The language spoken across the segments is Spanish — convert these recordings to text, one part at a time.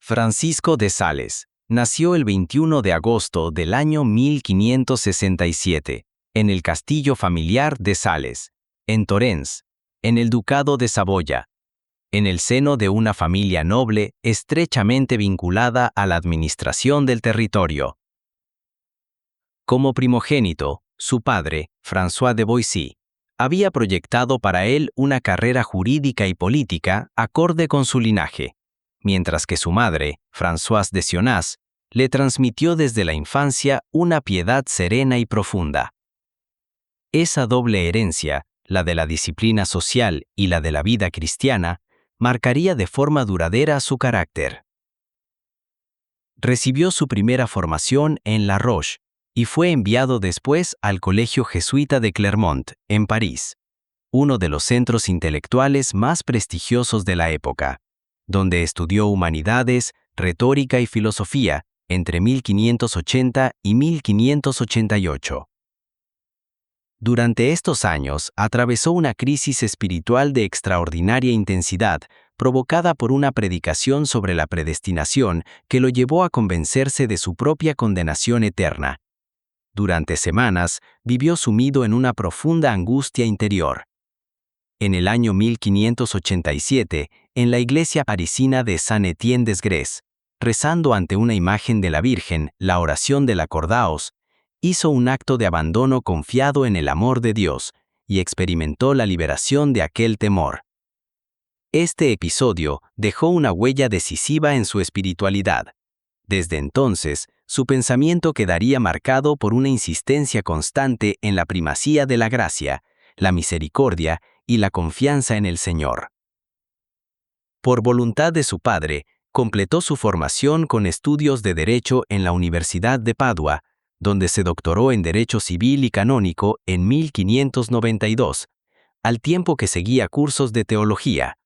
Francisco de Sales nació el 21 de agosto del año 1567 en el castillo familiar de Sales, en Torrens, en el Ducado de Saboya, en el seno de una familia noble estrechamente vinculada a la administración del territorio. Como primogénito, su padre, François de Boissy, había proyectado para él una carrera jurídica y política acorde con su linaje, mientras que su madre, Françoise de Sionnas, le transmitió desde la infancia una piedad serena y profunda. Esa doble herencia, la de la disciplina social y la de la vida cristiana, marcaría de forma duradera su carácter. Recibió su primera formación en La Roche y fue enviado después al Colegio Jesuita de Clermont, en París, uno de los centros intelectuales más prestigiosos de la época, donde estudió humanidades, retórica y filosofía entre 1580 y 1588. Durante estos años atravesó una crisis espiritual de extraordinaria intensidad, provocada por una predicación sobre la predestinación que lo llevó a convencerse de su propia condenación eterna. Durante semanas vivió sumido en una profunda angustia interior. En el año 1587, en la iglesia parisina de Saint-Étienne-des-Grès, rezando ante una imagen de la Virgen, la oración del Acordaos, hizo un acto de abandono confiado en el amor de Dios y experimentó la liberación de aquel temor. Este episodio dejó una huella decisiva en su espiritualidad. Desde entonces, su pensamiento quedaría marcado por una insistencia constante en la primacía de la gracia, la misericordia y la confianza en el Señor. Por voluntad de su padre, completó su formación con estudios de Derecho en la Universidad de Padua, donde se doctoró en Derecho Civil y Canónico en 1592, al tiempo que seguía cursos de teología.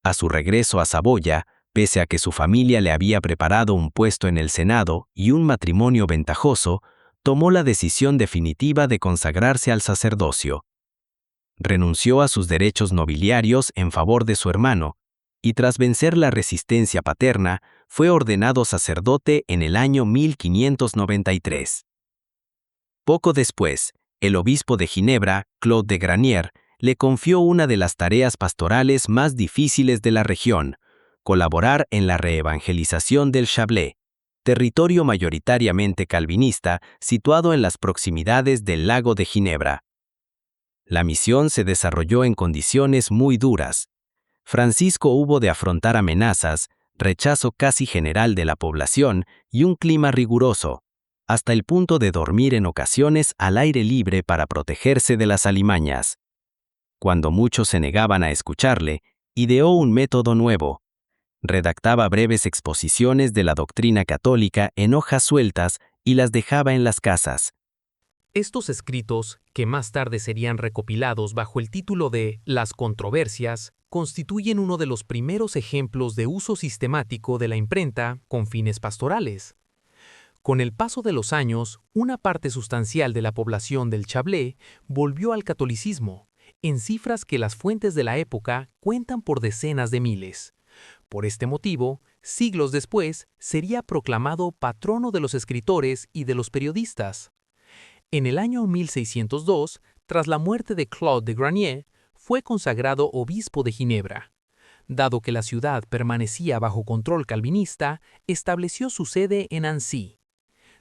A su regreso a Saboya, pese a que su familia le había preparado un puesto en el Senado y un matrimonio ventajoso, tomó la decisión definitiva de consagrarse al sacerdocio. Renunció a sus derechos nobiliarios en favor de su hermano, y tras vencer la resistencia paterna, fue ordenado sacerdote en el año 1593. Poco después, el obispo de Ginebra, Claude de Granier, le confió una de las tareas pastorales más difíciles de la región: colaborar en la reevangelización del Chablais, territorio mayoritariamente calvinista situado en las proximidades del lago de Ginebra. La misión se desarrolló en condiciones muy duras. Francisco hubo de afrontar amenazas, rechazo casi general de la población y un clima riguroso, hasta el punto de dormir en ocasiones al aire libre para protegerse de las alimañas. Cuando muchos se negaban a escucharle, ideó un método nuevo. Redactaba breves exposiciones de la doctrina católica en hojas sueltas y las dejaba en las casas. Estos escritos, que más tarde serían recopilados bajo el título de Las Controversias, constituyen uno de los primeros ejemplos de uso sistemático de la imprenta con fines pastorales. Con el paso de los años, una parte sustancial de la población del Chablais volvió al catolicismo, en cifras que las fuentes de la época cuentan por decenas de miles. Por este motivo, siglos después, sería proclamado patrono de los escritores y de los periodistas. En el año 1602, tras la muerte de Claude de Granier, fue consagrado obispo de Ginebra. Dado que la ciudad permanecía bajo control calvinista, estableció su sede en Annecy.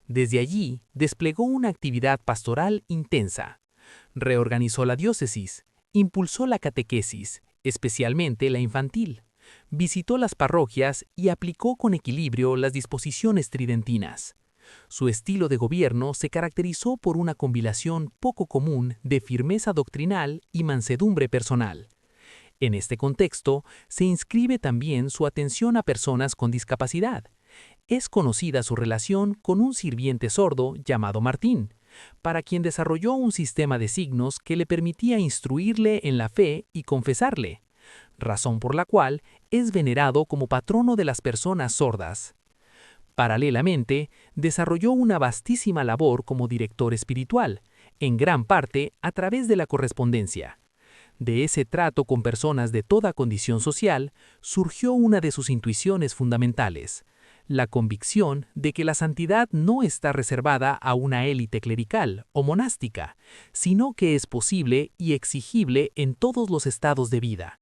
Desde allí, desplegó una actividad pastoral intensa. Reorganizó la diócesis, impulsó la catequesis, especialmente la infantil, visitó las parroquias y aplicó con equilibrio las disposiciones tridentinas. Su estilo de gobierno se caracterizó por una combinación poco común de firmeza doctrinal y mansedumbre personal. En este contexto, se inscribe también su atención a personas con discapacidad. Es conocida su relación con un sirviente sordo llamado Martín, para quien desarrolló un sistema de signos que le permitía instruirle en la fe y confesarle, razón por la cual es venerado como patrono de las personas sordas. Paralelamente, desarrolló una vastísima labor como director espiritual, en gran parte a través de la correspondencia. De ese trato con personas de toda condición social, surgió una de sus intuiciones fundamentales: la convicción de que la santidad no está reservada a una élite clerical o monástica, sino que es posible y exigible en todos los estados de vida.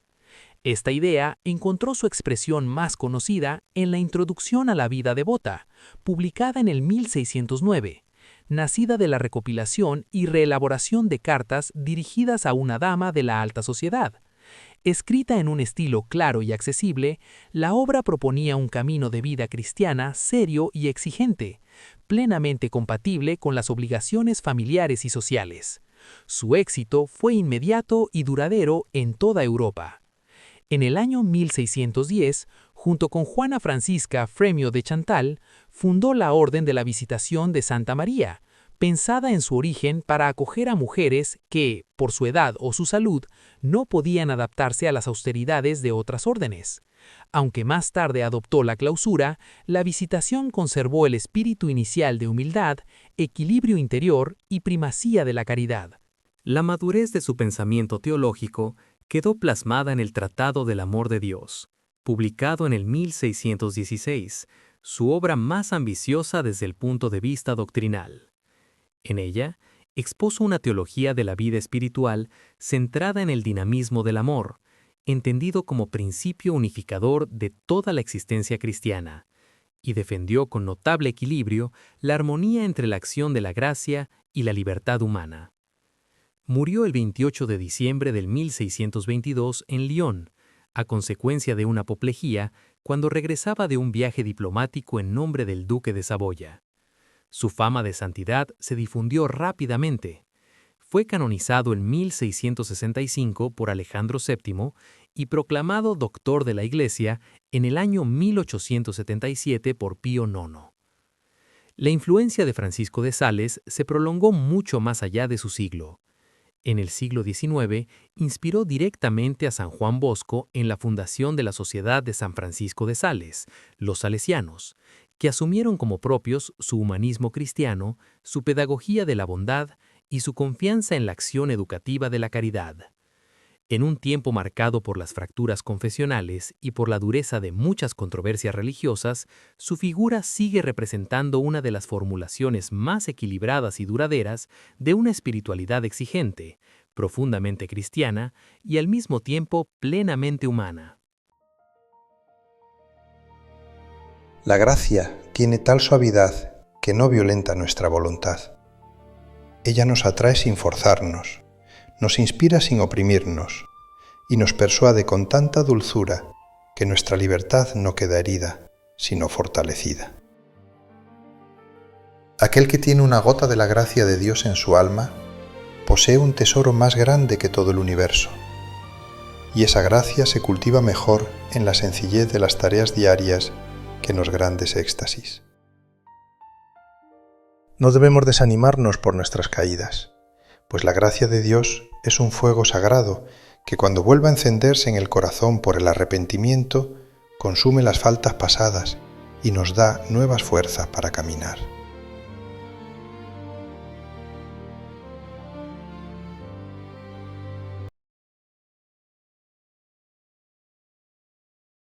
Esta idea encontró su expresión más conocida en la Introducción a la vida devota, publicada en el 1609, nacida de la recopilación y reelaboración de cartas dirigidas a una dama de la alta sociedad. Escrita en un estilo claro y accesible, la obra proponía un camino de vida cristiana serio y exigente, plenamente compatible con las obligaciones familiares y sociales. Su éxito fue inmediato y duradero en toda Europa. En el año 1610, junto con Juana Francisca Fremio de Chantal, fundó la Orden de la Visitación de Santa María, pensada en su origen para acoger a mujeres que, por su edad o su salud, no podían adaptarse a las austeridades de otras órdenes. Aunque más tarde adoptó la clausura, la Visitación conservó el espíritu inicial de humildad, equilibrio interior y primacía de la caridad. La madurez de su pensamiento teológico quedó plasmada en el Tratado del Amor de Dios, publicado en el 1616, su obra más ambiciosa desde el punto de vista doctrinal. En ella, expuso una teología de la vida espiritual centrada en el dinamismo del amor, entendido como principio unificador de toda la existencia cristiana, y defendió con notable equilibrio la armonía entre la acción de la gracia y la libertad humana. Murió el 28 de diciembre del 1622 en Lyon, a consecuencia de una apoplejía, cuando regresaba de un viaje diplomático en nombre del duque de Saboya. Su fama de santidad se difundió rápidamente. Fue canonizado en 1665 por Alejandro VII y proclamado doctor de la Iglesia en el año 1877 por Pío IX. La influencia de Francisco de Sales se prolongó mucho más allá de su siglo. En el siglo XIX, inspiró directamente a San Juan Bosco en la fundación de la Sociedad de San Francisco de Sales, los salesianos, que asumieron como propios su humanismo cristiano, su pedagogía de la bondad y su confianza en la acción educativa de la caridad. En un tiempo marcado por las fracturas confesionales y por la dureza de muchas controversias religiosas, su figura sigue representando una de las formulaciones más equilibradas y duraderas de una espiritualidad exigente, profundamente cristiana y al mismo tiempo plenamente humana. La gracia tiene tal suavidad que no violenta nuestra voluntad. Ella nos atrae sin forzarnos, nos inspira sin oprimirnos y nos persuade con tanta dulzura que nuestra libertad no queda herida, sino fortalecida. Aquel que tiene una gota de la gracia de Dios en su alma, posee un tesoro más grande que todo el universo, y esa gracia se cultiva mejor en la sencillez de las tareas diarias que en los grandes éxtasis. No debemos desanimarnos por nuestras caídas, pues la gracia de Dios es un fuego sagrado que cuando vuelve a encenderse en el corazón por el arrepentimiento, consume las faltas pasadas y nos da nuevas fuerzas para caminar.